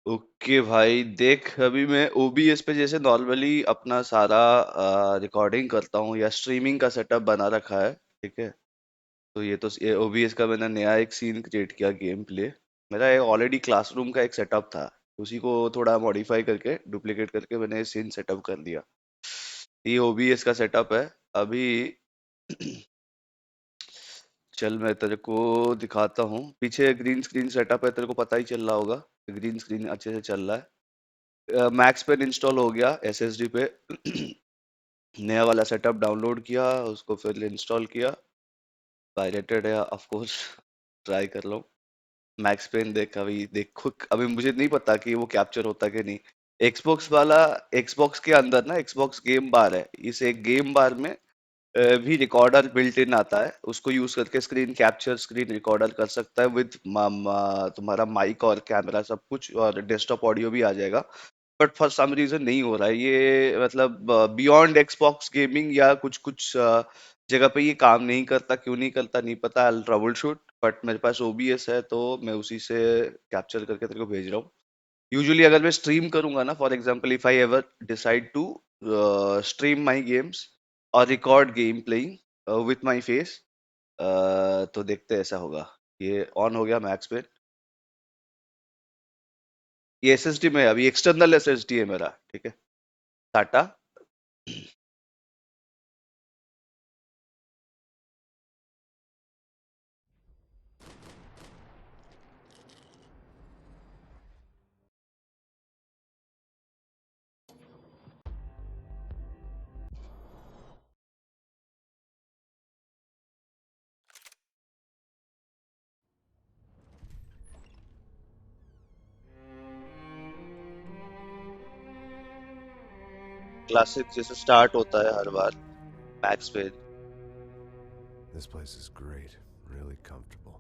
Okay भाई, देख अभी मैं ओबीएस पे जैसे नॉर्मली अपना सारा रिकॉर्डिंग करता हूँ या स्ट्रीमिंग का सेटअप बना रखा है। ठीक है। तो ये ओबीएस का मैंने नया एक सीन क्रिएट किया, गेम प्ले। मेरा ऑलरेडी क्लासरूम का एक सेटअप था, उसी को थोड़ा मॉडिफाई करके डुप्लीकेट करके मैंने सीन सेटअप कर दिया। ये ओबीएस का सेटअप है अभी। चल मैं तेरे को दिखाता हूँ, पीछे ग्रीन स्क्रीन सेटअप है, तेरे को पता ही चल रहा होगा। ग्रीन स्क्रीन अच्छे से चल रहा है। मैक्स पेन इंस्टॉल हो गया एसएसडी पे। नया वाला सेटअप डाउनलोड किया, उसको फिर इंस्टॉल किया। पायरेटेड है ऑफ कोर्स। ट्राई कर लो। मैक्स पेन देख, अभी देखो, अभी मुझे नहीं पता कि वो कैप्चर होता कि नहीं। एक्सबॉक्स वाला, एक्सबॉक्स के अंदर ना एक्सबॉक्स गेम बार है, इस एक गेम बार में भी रिकॉर्डर बिल्ट इन आता है, उसको यूज करके स्क्रीन कैप्चर स्क्रीन रिकॉर्डर कर सकता है विद तुम्हारा माइक और कैमरा सब कुछ, और डेस्कटॉप ऑडियो भी आ जाएगा। बट फॉर सम रीजन नहीं हो रहा है ये, मतलब बियॉन्ड एक्सबॉक्स गेमिंग या कुछ कुछ जगह पे ये काम नहीं करता, क्यों नहीं करता नहीं पता, ट्रबल शूट। बट मेरे पास ओबीएस है तो मैं उसी से कैप्चर करके तेरे को भेज रहा हूँ। यूजुअली अगर मैं स्ट्रीम करूंगा ना, for example if I ever decide to stream my games और record game playing with my face, तो देखते हैं ऐसा होगा। ये ऑन हो गया मैक्स पे। ये एसएसडी में है, अभी एक्सटर्नल एसएसडी है मेरा। ठीक है। टाटा। क्लासिक जैसे स्टार्ट होता है हर बार मैक्स पे। This place is great, really comfortable.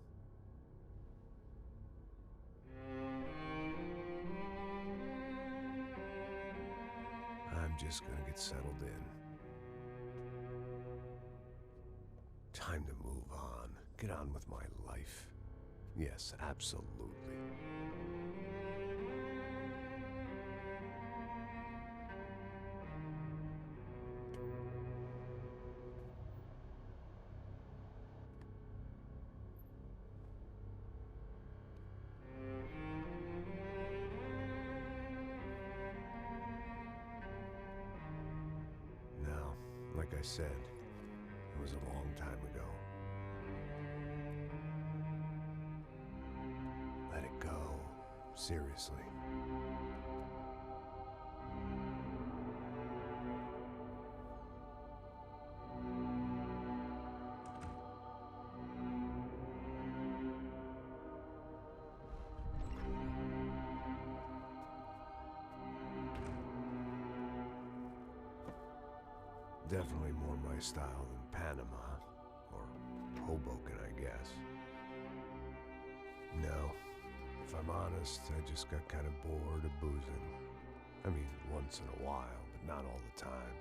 I'm just gonna get settled in. Time to move on. Get on with my life. Yes, absolutely. Now, like I said, it was a long time ago. Let it go. Seriously. Definitely more my style than Panama. Or Hoboken, I guess. No, if I'm honest, I just got kind of bored of boozing. I mean, once in a while, but not all the time.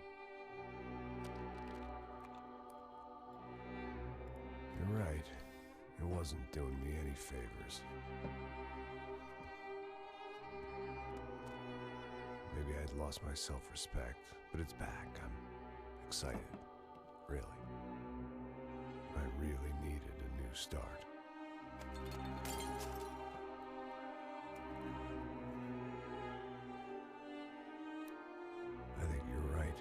You're right. It wasn't doing me any favors. Maybe I'd lost my self-respect, but it's back. I'm excited. Really. I really needed a new start. I think you're right.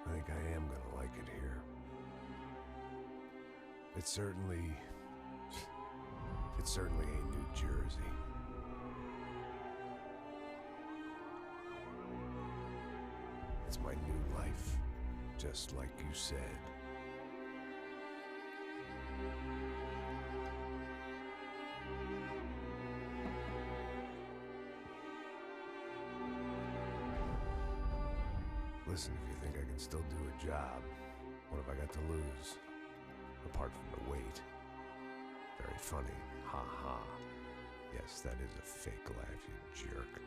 I think I am gonna like it here. It certainly ain't New Jersey. It's my new life, just like you said. Listen, if you think I can still do a job, what have I got to lose? Apart from the weight. Very funny. Ha ha. Yes, that is a fake laugh, you jerk.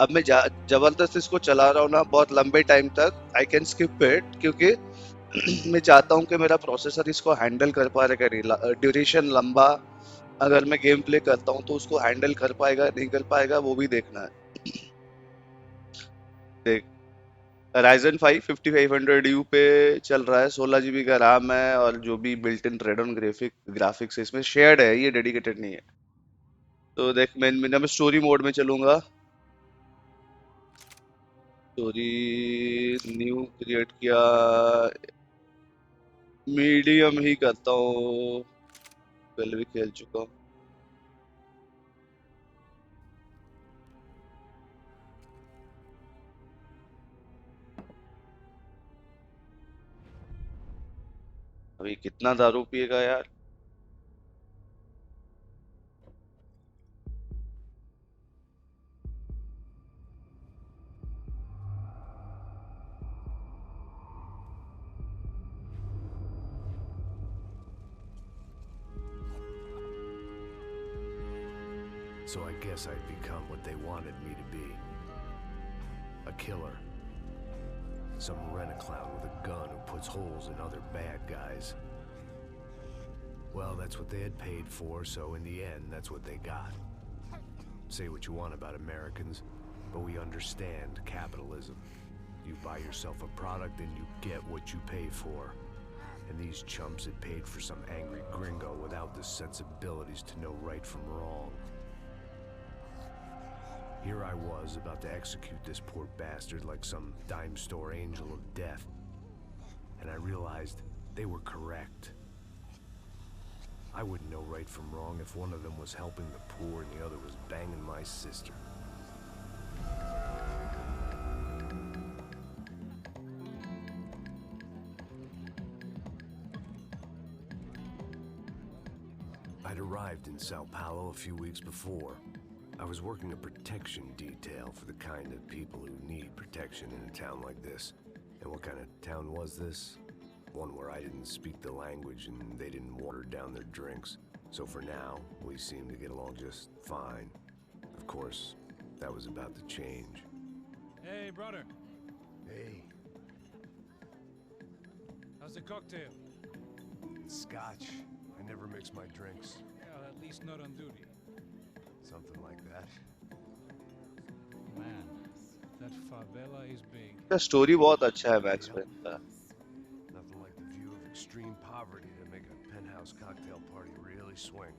अब मैं जबरदस्त इसको चला रहा हूँ ना बहुत लंबे टाइम तक, आई कैन स्किप इट, क्योंकि मैं चाहता हूँ कि मेरा प्रोसेसर इसको हैंडल कर पाएगा नहीं, ड्यूरेशन लंबा अगर मैं गेम प्ले करता हूँ तो उसको हैंडल कर पाएगा नहीं कर पाएगा वो भी देखना है। देख, Ryzen 5 5500U पे चल रहा है, 16 GB का रैम है, और जो भी बिल्ट इन रेडन ग्राफिक्स है इसमें शेयर्ड है, ये डेडिकेटेड नहीं है। तो देख, मैं स्टोरी मोड में चलूंगा। स्टोरी न्यू क्रिएट किया, मीडियम ही करता हूँ, पहले भी खेल चुका हूँ। अभी कितना दारू पिएगा यार। So I guess I'd become what they wanted me to be. A killer. Some rent-a-clown with a gun who puts holes in other bad guys. Well, that's what they had paid for, so in the end, that's what they got. Say what you want about Americans, but we understand capitalism. You buy yourself a product and you get what you pay for. And these chumps had paid for some angry gringo without the sensibilities to know right from wrong. Here I was, about to execute this poor bastard like some dime store angel of death. And I realized they were correct. I wouldn't know right from wrong if one of them was helping the poor and the other was banging my sister. I'd arrived in Sao Paulo a few weeks before. I was working a protection detail for the kind of people who need protection in a town like this. And what kind of town was this? One where I didn't speak the language and they didn't water down their drinks. So for now, we seemed to get along just fine. Of course, that was about to change. Hey, brother. Hey, How's the cocktail? it's scotch. I never mix my drinks. Well, at least not on duty. Something like that. Man, that favela is big. इसका story बहुत अच्छा है max Yep. Pen का। Nothing like the view of extreme poverty to make a penthouse cocktail party really swing.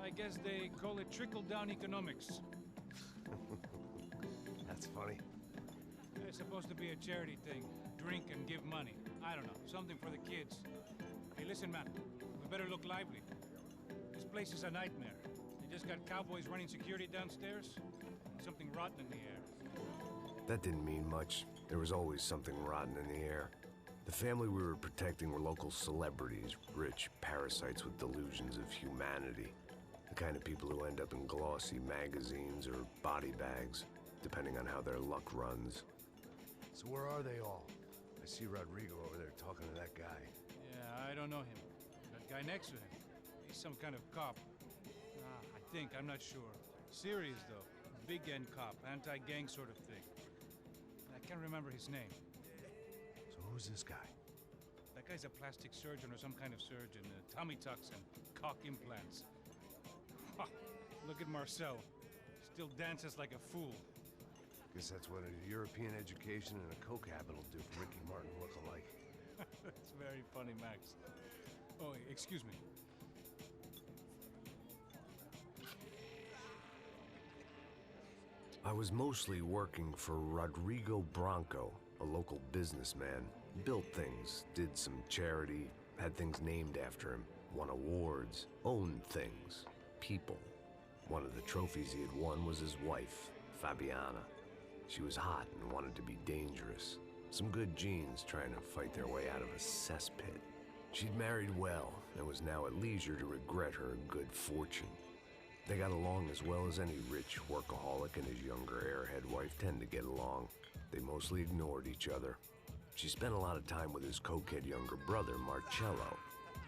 I guess they call it trickle-down economics. That's funny. It's supposed to be a charity thing. Drink and give money. I don't know, something for the kids. Hey, listen, man, we better look lively. This place is a nightmare. They just got cowboys running security downstairs. Something rotten in the air. That didn't mean much. There was always something rotten in the air. The family we were protecting were local celebrities, rich parasites with delusions of humanity. The kind of people who end up in glossy magazines or body bags, depending on how their luck runs. So where are they all? I see Rodrigo over there talking to that guy. Yeah, I don't know him. That guy next to him, he's some kind of cop. I think, I'm not sure. Serious, though. Big end cop, anti-gang sort of thing. I can't remember his name. So who's this guy? That guy's a plastic surgeon or some kind of surgeon. Tummy tucks and cock implants. Ha, look at Marcel. Still dances like a fool. Guess that's what a European education and a coke habit will do for Ricky Martin look-alike. That's very funny, Max. Oh, excuse me. I was mostly working for Rodrigo Branco, a local businessman. Built things, did some charity, had things named after him, won awards, owned things, people. One of the trophies he had won was his wife, Fabiana. She was hot and wanted to be dangerous. Some good genes trying to fight their way out of a cesspit. She'd married well and was now at leisure to regret her good fortune. They got along as well as any rich workaholic and his younger airhead wife tend to get along. They mostly ignored each other. She spent a lot of time with his cokehead younger brother, Marcello.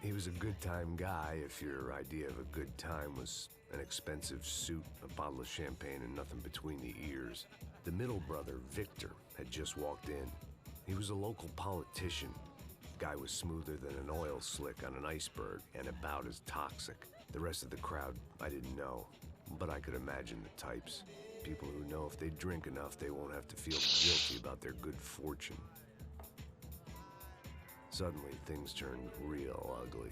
He was a good time guy if your idea of a good time was an expensive suit, a bottle of champagne, and nothing between the ears. The middle brother, Victor, had just walked in. He was a local politician. Guy was smoother than an oil slick on an iceberg and about as toxic. The rest of the crowd, I didn't know, but I could imagine the types. People who know if they drink enough, they won't have to feel guilty about their good fortune. Suddenly, things turned real ugly.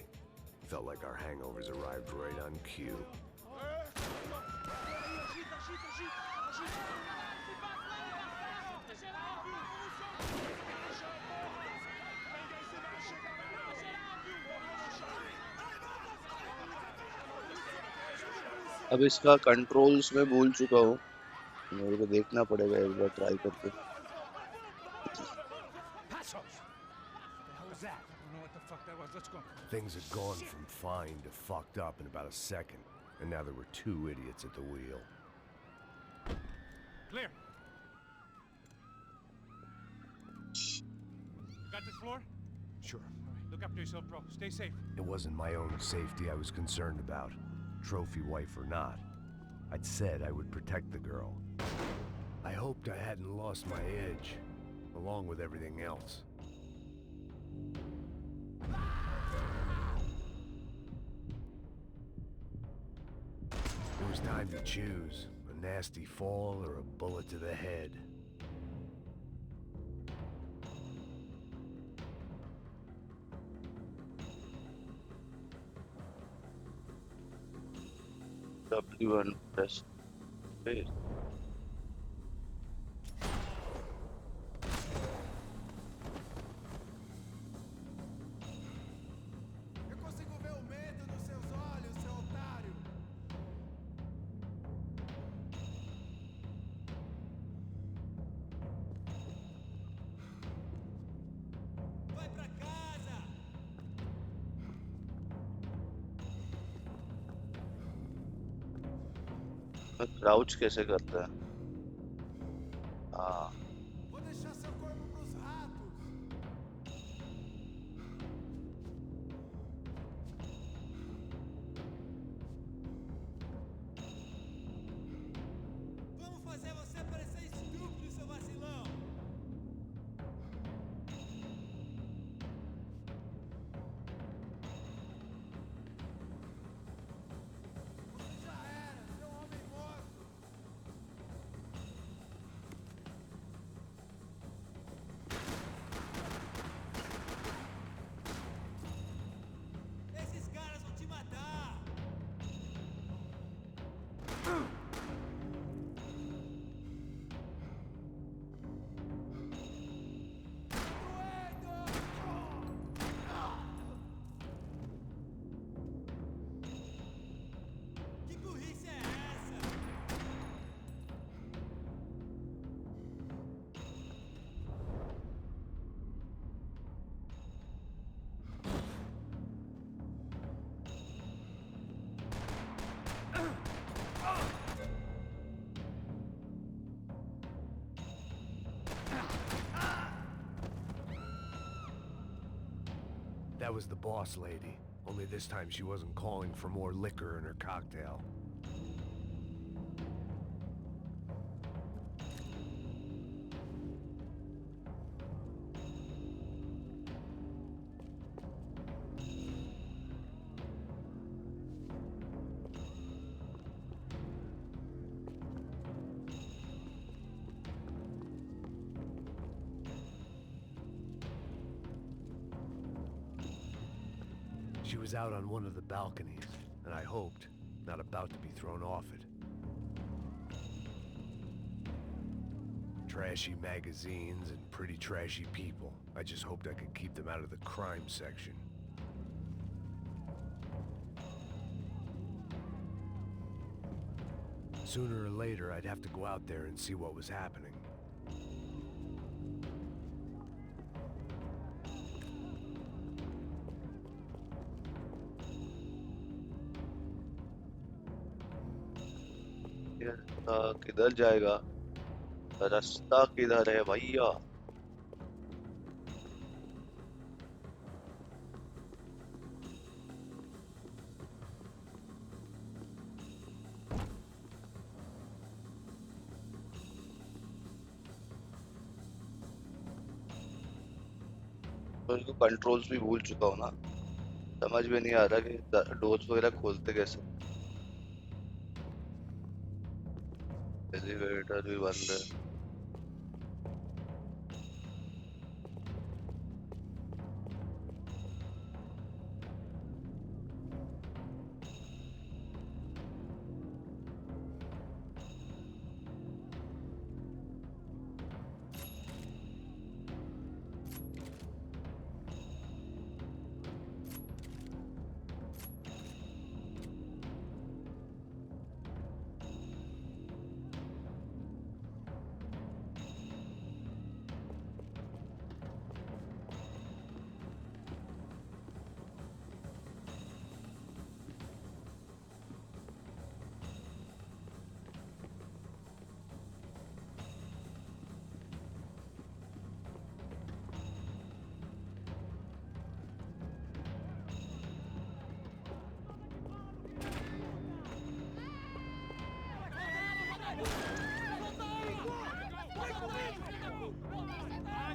Felt like our hangovers arrived right on cue. अब इसका controls मैं भूल चुका हूँ, मेरे को देखना पड़ेगा एक बार ट्राई करके। Things had gone from fine to fucked up in about a second, and now there were two idiots at the wheel. Clear. Got this floor? Sure. All right, look after yourself, bro. Stay safe. It wasn't my own safety I was concerned about, trophy wife or not. I'd said I would protect the girl. I hoped I hadn't lost my edge, along with everything else. It was time to choose, a nasty fall or a bullet to the head. W1 press space. Eu consigo ver o medo nos seus olhos, seu otário. Vai pra casa. Crouch कैसे करता है? हाँ, Vou deixar seu corpo pros ratos. Vamos fazer você parecer estúpido, seu vacilão. Você já era, seu homem morto. Esses caras vão te matar. Que burrice é essa? That was the boss lady, only this time she wasn't calling for more liquor in her cocktail. She was out on one of the balconies, and I hoped, not about to be thrown off it. Trashy magazines and pretty trashy people. I just hoped I could keep them out of the crime section. Sooner or later, I'd have to go out there and see what was happening. ये किधर जाएगा? रास्ता किधर है भैया? तो इनको controls भी भूल चुका हूँ ना, समझ में नहीं आ रहा कि डोर्स वगैरह खोलते कैसे। एलिवेटर भी बंद है।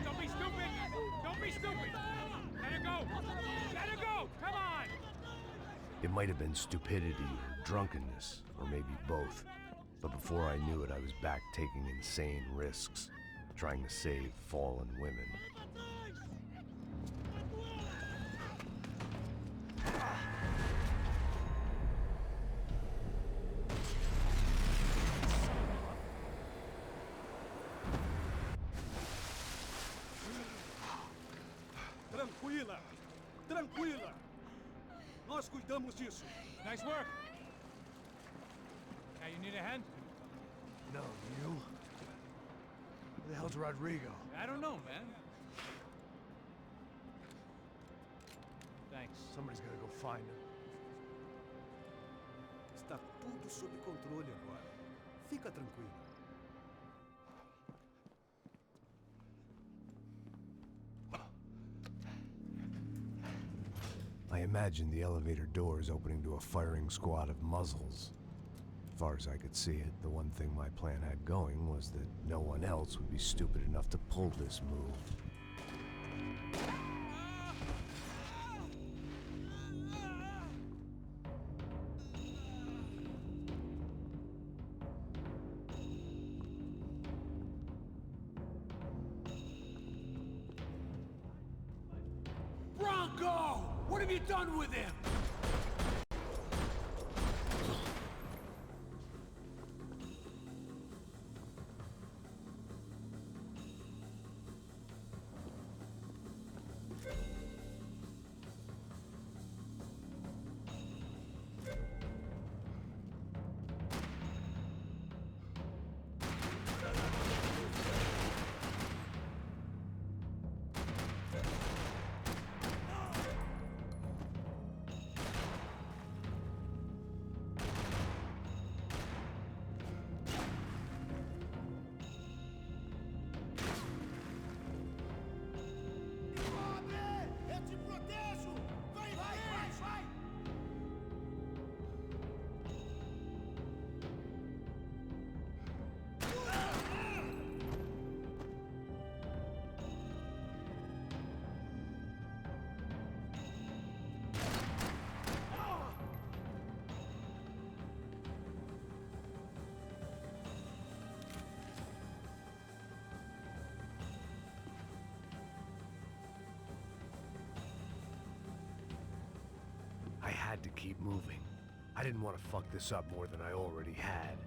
Don't be stupid! Don't be stupid! Let her go! Let her go! Come on! It might have been stupidity or drunkenness, or maybe both. But before I knew it, I was back taking insane risks, trying to save fallen women. Tranquila! Tranquila! Nós cuidamos disso. Nice work! Now you need a hand? No, you? Who the hell's Rodrigo? I don't know, man. Thanks. Somebody's gotta go find him. Está tudo sob controle agora. Fica tranquilo. I imagined the elevator doors opening to a firing squad of muzzles. As far as I could see it, the one thing my plan had going was that no one else would be stupid enough to pull this move. Bronco! What have you done with him? Eu te protejo! Vai, vai, vai, vai! I had to keep moving. I didn't want to fuck this up more than I already had.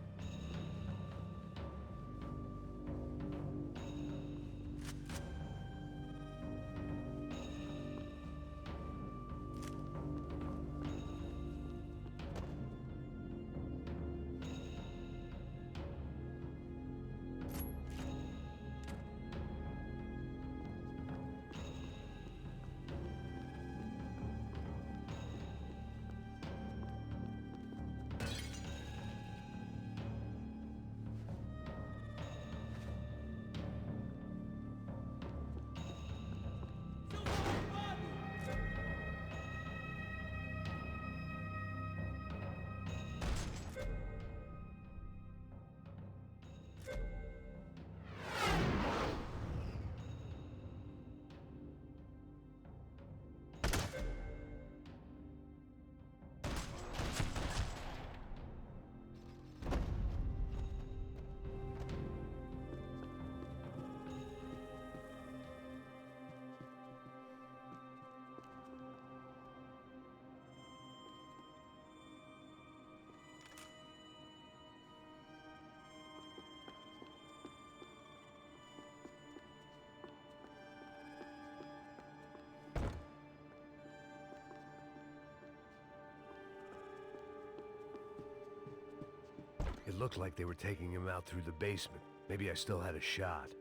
It looked like they were taking him out through the basement. Maybe I still had a shot.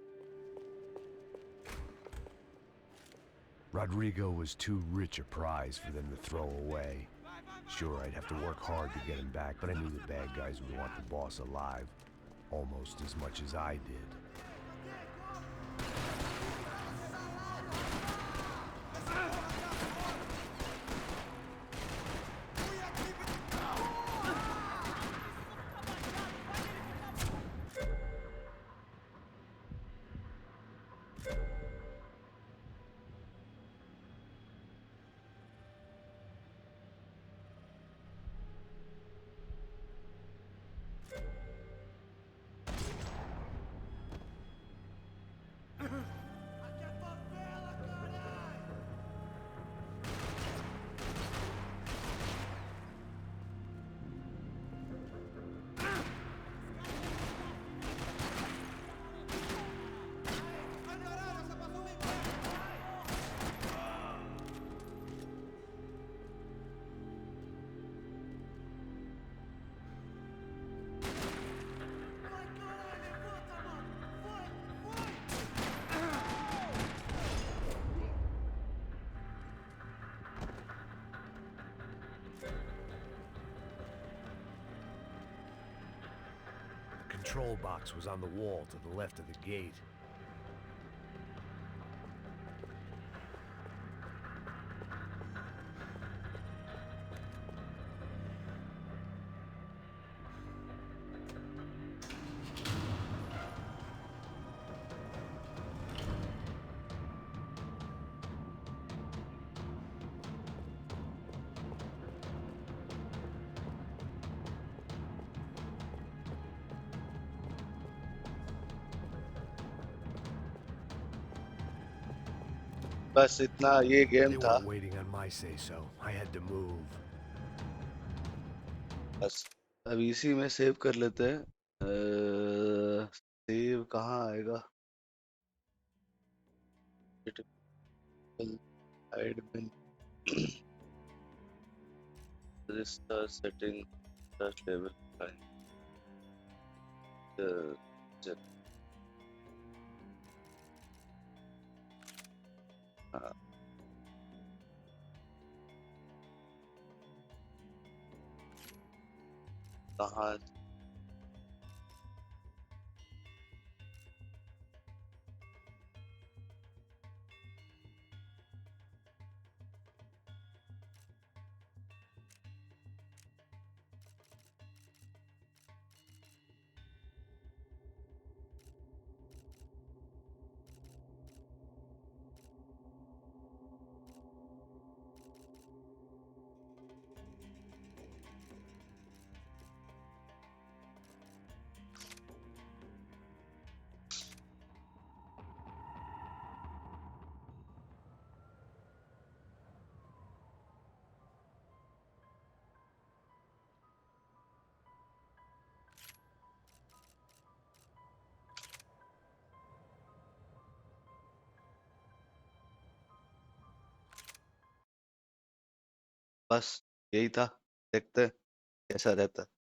Rodrigo was too rich a prize for them to throw away. Sure, I'd have to work hard to get him back, but I knew the bad guys would want the boss alive almost as much as I did. The control box was on the wall to the left of the gate. बस इतना ये game They था। weren't waiting on my say-so. I had to move. बस अब इसी में save कर लेते हैं। सेव कहाँ आएगा? एडमिन रजिस्टर सेटिंग लेवल कहाँ? बस यही था। देखते हैं कैसा रहता है।